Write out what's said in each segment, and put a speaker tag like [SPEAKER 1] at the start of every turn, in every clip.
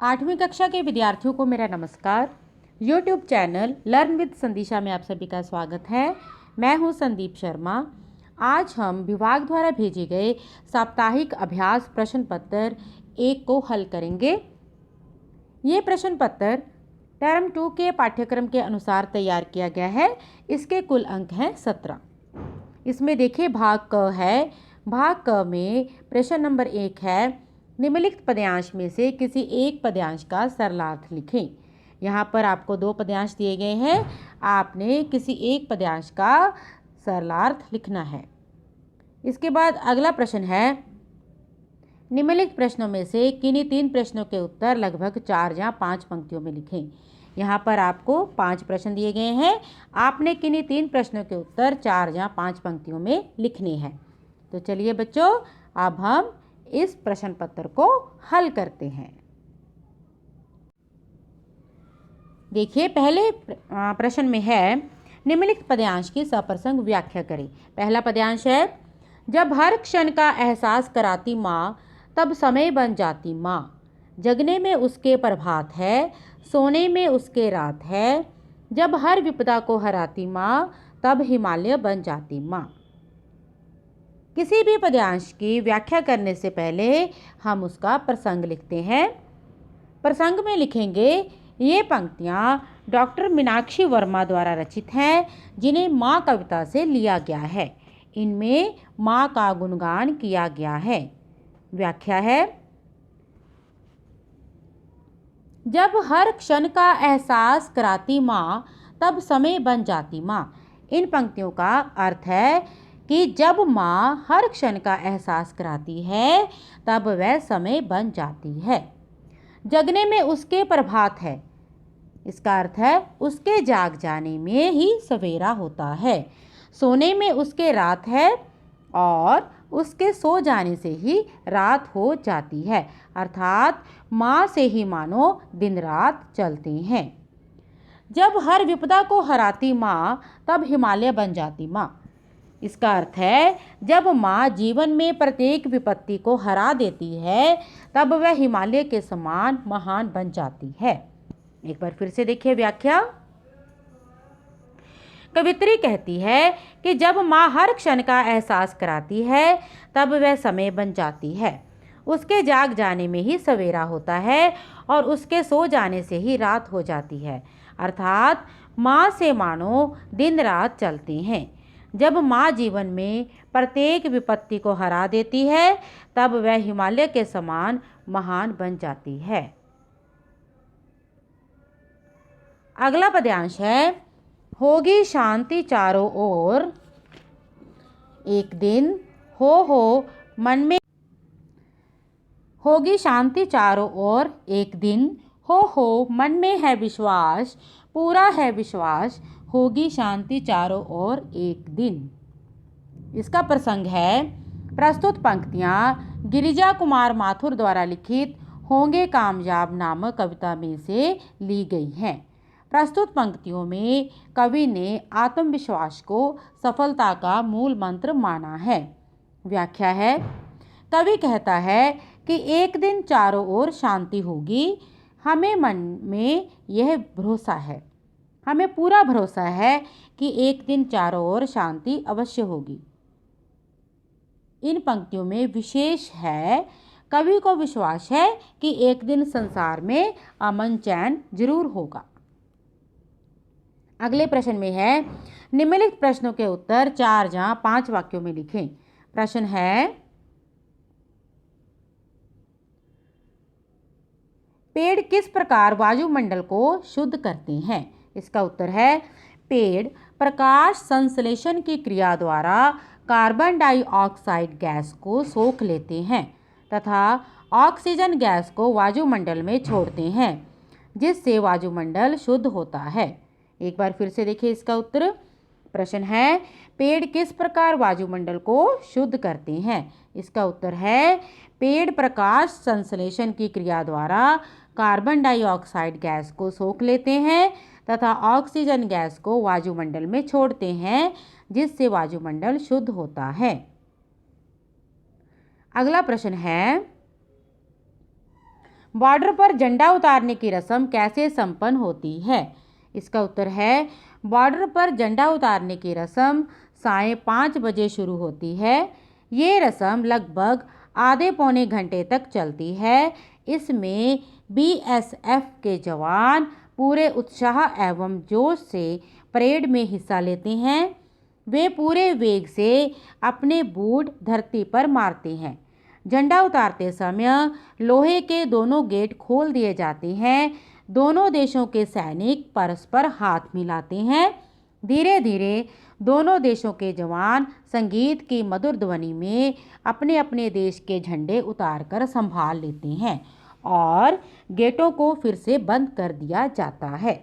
[SPEAKER 1] 8वीं कक्षा के विद्यार्थियों को मेरा नमस्कार। YouTube चैनल लर्न विद संदीशा में आप सभी का स्वागत है। मैं हूं संदीप शर्मा। आज हम विभाग द्वारा भेजे गए साप्ताहिक अभ्यास प्रश्न पत्र 1 को हल करेंगे। ये प्रश्न पत्र टर्म 2 के पाठ्यक्रम के अनुसार तैयार किया गया है। इसके कुल अंक हैं 17। इसमें देखिए भाग क है। भाग क में प्रश्न नंबर 1 है, निम्नलिखित पद्यांश में से किसी एक पद्यांश का सरलार्थ लिखें। यहाँ पर आपको 2 पद्यांश दिए गए हैं, आपने किसी एक पद्यांश का सरलार्थ लिखना है। इसके बाद अगला प्रश्न है, निम्नलिखित प्रश्नों में से किन्हीं 3 प्रश्नों के उत्तर लगभग 4 या 5 पंक्तियों में लिखें। यहाँ पर आपको 5 प्रश्न दिए गए हैं, आपने किन्हीं 3 प्रश्नों के उत्तर 4 या 5 पंक्तियों में लिखने हैं। तो चलिए बच्चों, अब हम इस प्रश्न पत्र को हल करते हैं। देखिए पहले प्रश्न में है, निम्नलिखित पद्यांश की सप्रसंग व्याख्या करें। पहला पद्यांश है, जब हर क्षण का एहसास कराती माँ तब समय बन जाती माँ, जगने में उसके प्रभात है, सोने में उसके रात है, जब हर विपदा को हराती माँ तब हिमालय बन जाती माँ। किसी भी पद्यांश की व्याख्या करने से पहले हम उसका प्रसंग लिखते हैं। प्रसंग में लिखेंगे, ये पंक्तियाँ डॉक्टर मीनाक्षी वर्मा द्वारा रचित हैं, जिन्हें माँ कविता से लिया गया है। इनमें माँ का गुणगान किया गया है। व्याख्या है, जब हर क्षण का एहसास कराती माँ तब समय बन जाती माँ। इन पंक्तियों का अर्थ है कि जब माँ हर क्षण का एहसास कराती है तब वह समय बन जाती है। जगने में उसके प्रभात है, इसका अर्थ है उसके जाग जाने में ही सवेरा होता है। सोने में उसके रात है और उसके सो जाने से ही रात हो जाती है, अर्थात माँ से ही मानो दिन रात चलते हैं। जब हर विपदा को हराती माँ तब हिमालय बन जाती माँ। इसका अर्थ है जब माँ जीवन में प्रत्येक विपत्ति को हरा देती है तब वह हिमालय के समान महान बन जाती है। एक बार फिर से देखिए व्याख्या। कवित्री कहती है कि जब माँ हर क्षण का एहसास कराती है तब वह समय बन जाती है, उसके जाग जाने में ही सवेरा होता है और उसके सो जाने से ही रात हो जाती है, अर्थात माँ से मानो दिन रात चलते हैं। जब माँ जीवन में प्रत्येक विपत्ति को हरा देती है तब वह हिमालय के समान महान बन जाती है। अगला पद्यांश है, होगी शांति चारों ओर एक दिन, हो मन में होगी शांति चारों ओर एक दिन, हो मन में है विश्वास, पूरा है विश्वास, होगी शांति चारों ओर एक दिन। इसका प्रसंग है, प्रस्तुत पंक्तियाँ गिरिजा कुमार माथुर द्वारा लिखित होंगे कामयाब नामक कविता में से ली गई हैं। प्रस्तुत पंक्तियों में कवि ने आत्मविश्वास को सफलता का मूल मंत्र माना है। व्याख्या है, कवि कहता है कि एक दिन चारों ओर शांति होगी, हमें मन में यह भरोसा है, हमें पूरा भरोसा है कि एक दिन चारों ओर शांति अवश्य होगी। इन पंक्तियों में विशेष है, कवि को विश्वास है कि एक दिन संसार में अमन चैन जरूर होगा। अगले प्रश्न में है, निम्नलिखित प्रश्नों के उत्तर 4 या 5 वाक्यों में लिखें। प्रश्न है, पेड़ किस प्रकार वायुमंडल को शुद्ध करते हैं? इसका उत्तर है, पेड़ प्रकाश संश्लेषण की क्रिया द्वारा कार्बन डाइऑक्साइड गैस को सोख लेते हैं तथा ऑक्सीजन गैस को वायुमंडल में छोड़ते हैं, जिससे वायुमंडल शुद्ध होता है। एक बार फिर से देखिए इसका उत्तर। प्रश्न है, पेड़ किस प्रकार वायुमंडल को शुद्ध करते हैं? इसका उत्तर है, पेड़ प्रकाश संश्लेषण की क्रिया द्वारा कार्बन डाइऑक्साइड गैस को सोख लेते हैं तथा ऑक्सीजन गैस को वायुमंडल में छोड़ते हैं, जिससे वायुमंडल शुद्ध होता है। अगला प्रश्न है, बॉर्डर पर झंडा उतारने की रस्म कैसे संपन्न होती है? इसका उत्तर है बॉर्डर पर झंडा उतारने की रस्म सायं 5 बजे शुरू होती है। ये रस्म लगभग आधे पौने घंटे तक चलती है। इसमें बीएसएफ के जवान पूरे उत्साह एवं जोश से परेड में हिस्सा लेते हैं। वे पूरे वेग से अपने बूट धरती पर मारते हैं। झंडा उतारते समय लोहे के दोनों गेट खोल दिए जाते हैं। दोनों देशों के सैनिक परस्पर हाथ मिलाते हैं। धीरे धीरे दोनों देशों के जवान संगीत की मधुर ध्वनि में अपने अपने देश के झंडे उतारकर संभाल लेते हैं और गेटों को फिर से बंद कर दिया जाता है।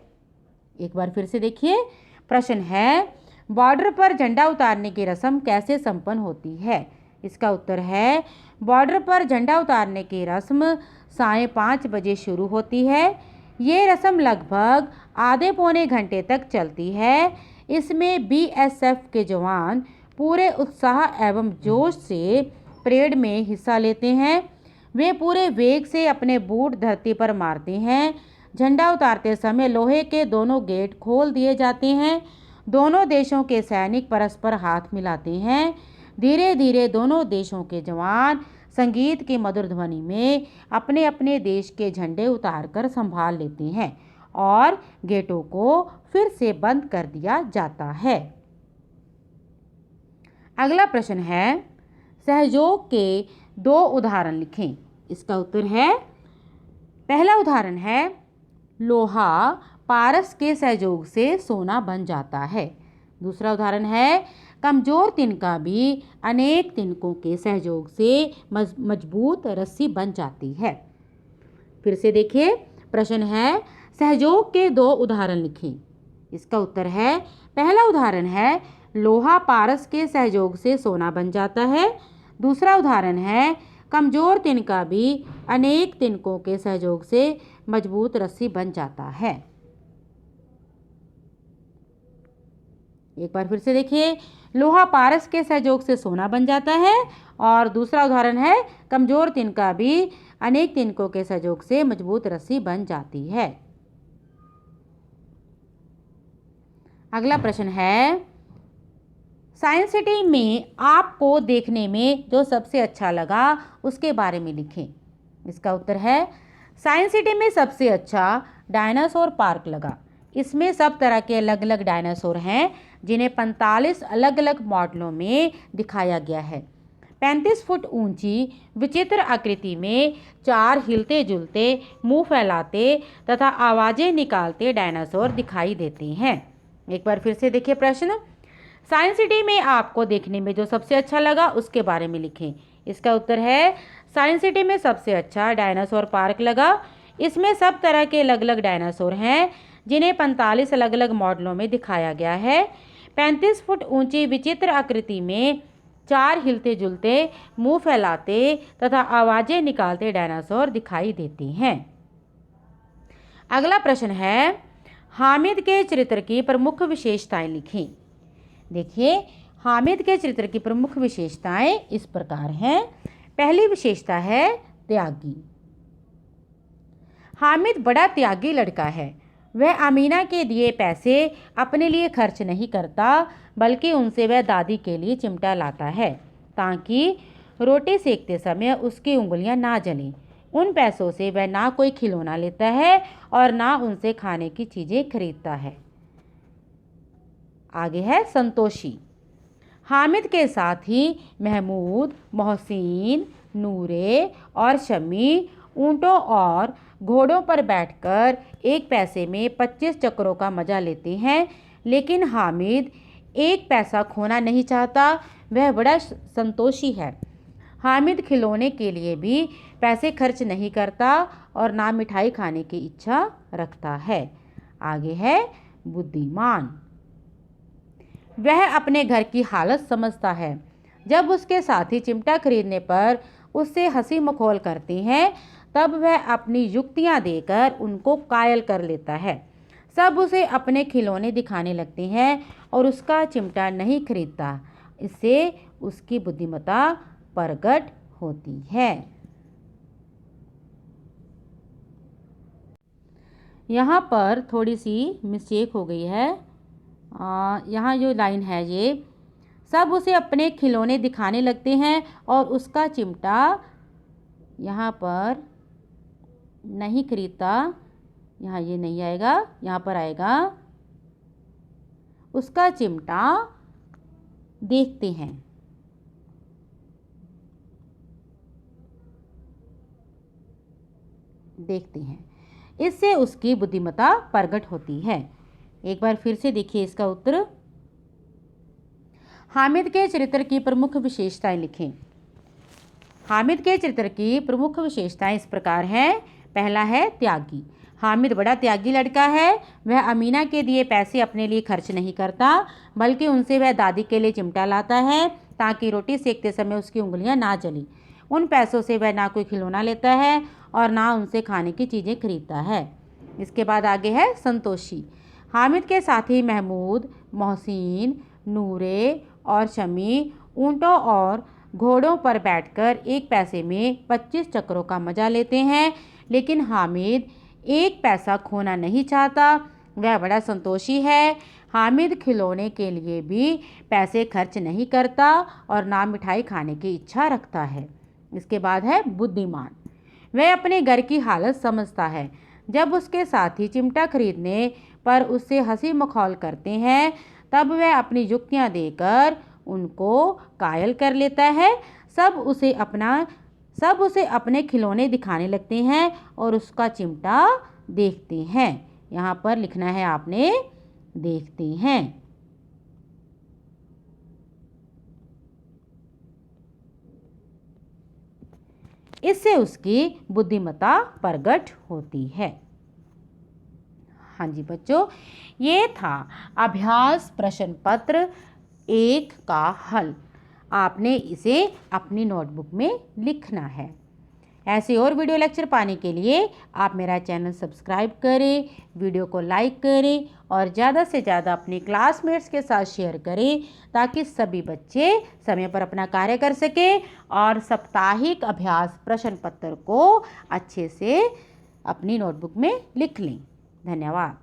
[SPEAKER 1] एक बार फिर से देखिए, प्रश्न है बॉर्डर पर झंडा उतारने की रस्म कैसे संपन्न होती है? इसका उत्तर है बॉर्डर पर झंडा उतारने की रस्म सायं 5 बजे शुरू होती है। ये रस्म लगभग आधे पौने घंटे तक चलती है। इसमें बीएसएफ के जवान पूरे उत्साह एवं जोश से परेड में हिस्सा लेते हैं। वे पूरे वेग से अपने बूट धरती पर मारते हैं। झंडा उतारते समय लोहे के दोनों गेट खोल दिए जाते हैं। दोनों देशों के सैनिक परस्पर हाथ मिलाते हैं। धीरे धीरे दोनों देशों के जवान संगीत की मधुर ध्वनि में अपने अपने देश के झंडे उतारकर संभाल लेते हैं और गेटों को फिर से बंद कर दिया जाता है। अगला प्रश्न है सहयोग के 2 उदाहरण लिखें। इसका उत्तर है पहला उदाहरण है लोहा पारस के सहयोग से सोना बन जाता है। दूसरा उदाहरण है कमजोर तिनका भी अनेक तिनकों के सहयोग से मजबूत रस्सी बन जाती है। फिर से देखिए, प्रश्न है सहयोग के 2 उदाहरण लिखें। इसका उत्तर है पहला उदाहरण है लोहा पारस के सहयोग से सोना बन जाता है। दूसरा उदाहरण है कमजोर तिनका भी अनेक तिनकों के सहयोग से मजबूत रस्सी बन जाता है। एक बार फिर से देखिए, लोहा पारस के सहयोग से सोना बन जाता है और दूसरा उदाहरण है कमजोर तिनका भी अनेक तिनकों के सहयोग से मजबूत रस्सी बन जाती है। अगला प्रश्न है साइंस सिटी में आपको देखने में जो सबसे अच्छा लगा उसके बारे में लिखें। इसका उत्तर है साइंस सिटी में सबसे अच्छा डायनासोर पार्क लगा। इसमें सब तरह के अलग अलग डायनासोर हैं जिन्हें 45 अलग अलग मॉडलों में दिखाया गया है। 35 फुट ऊंची विचित्र आकृति में 4 हिलते जुलते मुंह फैलाते तथा आवाज़ें निकालते डायनासोर दिखाई देते हैं। एक बार फिर से देखिए प्रश्न, साइंस सिटी में आपको देखने में जो सबसे अच्छा लगा उसके बारे में लिखें। इसका उत्तर है साइंस सिटी में सबसे अच्छा डायनासोर पार्क लगा। इसमें सब तरह के अलग अलग डायनासोर हैं जिन्हें 45 अलग अलग मॉडलों में दिखाया गया है। 35 फुट ऊंची विचित्र आकृति में 4 हिलते जुलते मुंह फैलाते तथा आवाज़ें निकालते डायनासोर दिखाई देते हैं। अगला प्रश्न है हामिद के चरित्र की प्रमुख विशेषताएं लिखें। देखिए, हामिद के चरित्र की प्रमुख विशेषताएं इस प्रकार हैं। पहली विशेषता है त्यागी। हामिद बड़ा त्यागी लड़का है। वह अमीना के दिए पैसे अपने लिए खर्च नहीं करता बल्कि उनसे वह दादी के लिए चिमटा लाता है ताकि रोटी सेकते समय उसकी उंगलियां ना जलें। उन पैसों से वह ना कोई खिलौना लेता है और ना उनसे खाने की चीज़ें खरीदता है। आगे है संतोषी। हामिद के साथ ही महमूद, मोहसिन, नूरे और शमी ऊँटों और घोड़ों पर बैठकर एक पैसे में 25 चक्करों का मज़ा लेते हैं, लेकिन हामिद एक पैसा खोना नहीं चाहता। वह बड़ा संतोषी है। हामिद खिलौने के लिए भी पैसे खर्च नहीं करता और ना मिठाई खाने की इच्छा रखता है। आगे है बुद्धिमान। वह अपने घर की हालत समझता है। जब उसके साथी चिमटा खरीदने पर उससे हंसी मखौल करते हैं तब वह अपनी युक्तियां देकर उनको कायल कर लेता है। सब उसे अपने खिलौने दिखाने लगते हैं और उसका चिमटा नहीं खरीदता। इससे उसकी बुद्धिमत्ता प्रकट होती है। यहाँ पर थोड़ी सी मिस्टेक हो गई है। यहाँ जो लाइन है ये, सब उसे अपने खिलौने दिखाने लगते हैं और उसका चिमटा यहाँ पर नहीं खरीदता। यहाँ ये नहीं आएगा, यहाँ पर आएगा उसका चिमटा देखते हैं। देखते हैं, इससे उसकी बुद्धिमत्ता प्रकट होती है। एक बार फिर से देखिए इसका उत्तर। हामिद के चरित्र की प्रमुख विशेषताएं लिखें। हामिद के चरित्र की प्रमुख विशेषताएं इस प्रकार हैं। पहला है त्यागी। हामिद बड़ा त्यागी लड़का है। वह अमीना के दिए पैसे अपने लिए खर्च नहीं करता, बल्कि उनसे वह दादी के लिए चिमटा लाता है ताकि रोटी सेकते समय उसकी उंगलियां ना जलें। उन पैसों से वह ना कोई खिलौना लेता है और ना उनसे खाने की चीज़ें खरीदता है। इसके बाद आगे है संतोषी। हामिद के साथी महमूद, मोहसिन, नूरे और शमी ऊँटों और घोड़ों पर बैठकर एक पैसे में 25 चक्करों का मज़ा लेते हैं, लेकिन हामिद एक पैसा खोना नहीं चाहता। वह बड़ा संतोषी है। हामिद खिलौने के लिए भी पैसे खर्च नहीं करता और ना मिठाई खाने की इच्छा रखता है। इसके बाद है बुद्धिमान। वह अपने घर की हालत समझता है। जब उसके साथी चिमटा खरीदने पर उससे हंसी मखौल करते हैं, तब वह अपनी युक्तियां देकर उनको कायल कर लेता है। सब उसे अपने खिलौने दिखाने लगते हैं और उसका चिमटा देखते हैं। यहाँ पर लिखना है आपने देखते हैं। इससे उसकी बुद्धिमत्ता प्रकट होती है। हाँ जी बच्चों, ये था अभ्यास प्रश्न पत्र 1 का हल। आपने इसे अपनी नोटबुक में लिखना है। ऐसे और वीडियो लेक्चर पाने के लिए आप मेरा चैनल सब्सक्राइब करें, वीडियो को लाइक करें और ज़्यादा से ज़्यादा अपने क्लासमेट्स के साथ शेयर करें, ताकि सभी बच्चे समय पर अपना कार्य कर सकें और साप्ताहिक अभ्यास प्रश्न पत्र को अच्छे से अपनी नोटबुक में लिख लें। धन्यवाद।